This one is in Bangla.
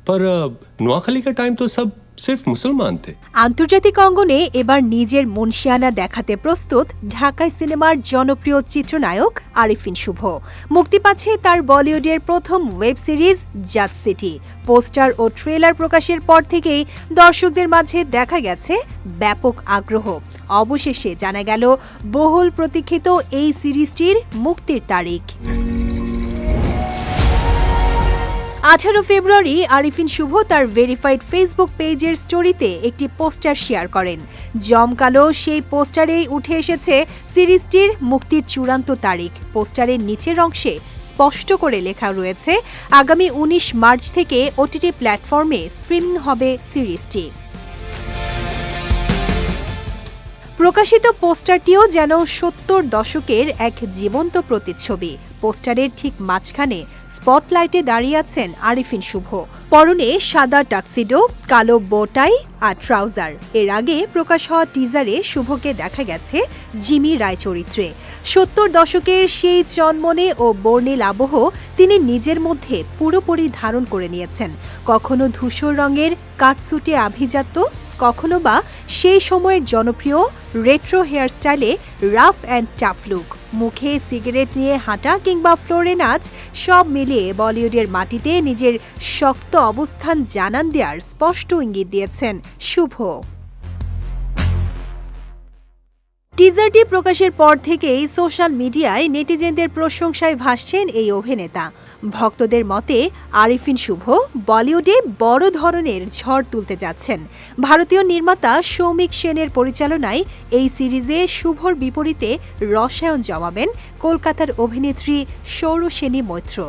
पर নোয়াখালী का टाइम तो सब सिर्फ मुसलमान थे। আন্তর্জাতিক অঙ্গনে এবার নিজের মনশিয়ানা দেখাতে প্রস্তুত ঢাকাই সিনেমার জনপ্রিয় চিত্রনায়ক আরিফিন শুভ। মুক্তি পাচ্ছে তার বলিউডের প্রথম ওয়েব সিরিজ জাত সিটি। পোস্টার ও ট্রেলার প্রকাশের পর থেকেই দর্শকদের মাঝে দেখা গেছে ব্যাপক আগ্রহ। অবশেষে জানা গেল বহুল প্রতীক্ষিত এই সিরিজটির মুক্তির তারিখ। 18 ফেব্রুয়ারি আরিফিন শুভ তার ভেরিফাইড ফেসবুক পেজের স্টোরিতে একটি পোস্টার শেয়ার করেন। জমকালো সেই প্যারাই উঠে এসেছে সিরিজটির মুক্তির চূড়ান্ত তারিখ। পোস্টারের নিচের অংশে স্পষ্ট করে লেখা রয়েছে আগামী 19 মার্চ থেকে ওটিটি প্ল্যাটফর্মে স্ট্রিমিং হবে সিরিজটি। প্রকাশিত পোস্টারটিও যেন 70 দশকের এক জীবন্ত প্রতিচ্ছবি। পোস্টারের ঠিক মাঝখানে স্পটলাইটে দাঁড়িয়ে আছেন আরিফিন শুভ। পরনে সাদা টাক্সিডো, কালো বোটাই আর ট্রাউজার। এর আগে প্রকাশ হওয়া টিজারে শুভকে দেখা গেছে জিমি রায় চরিত্রে। 70 দশকের সেই চনমনে ও বর্ণিল আবহ তিনি নিজের মধ্যে পুরোপুরি ধারণ করে নিয়েছেন। কখনো ধূসর রঙের কাটসুটে আভিজাত্য, কখনো বা সেই সময়ের জনপ্রিয় রেট্রো হেয়ারস্টাইলে রাফ অ্যান্ড টাফ লুক। মুখে সিগারেট নিয়ে হাঁটা কিংবা ফ্লোরে নাচ, সব মিলিয়ে বলিউডের মাটিতে নিজের শক্ত অবস্থান জানান দেওয়ার স্পষ্ট ইঙ্গিত দিয়েছেন শুভ। টিজারটি প্রকাশের পর থেকেই সোশ্যাল মিডিয়ায় নেটিজেনদের প্রশংসায় ভাসছেন এই অভিনেতা। ভক্তদের মতে আরিফিন শুভ বলিউডে বড় ধরনের ঝড় তুলতে যাচ্ছেন। ভারতীয় নির্মাতা সৌমিক সেনের পরিচালনায় এই সিরিজে শুভর বিপরীতে রসায়ন জমাবেন কলকাতার অভিনেত্রী সৌরসেনী মৈত্র।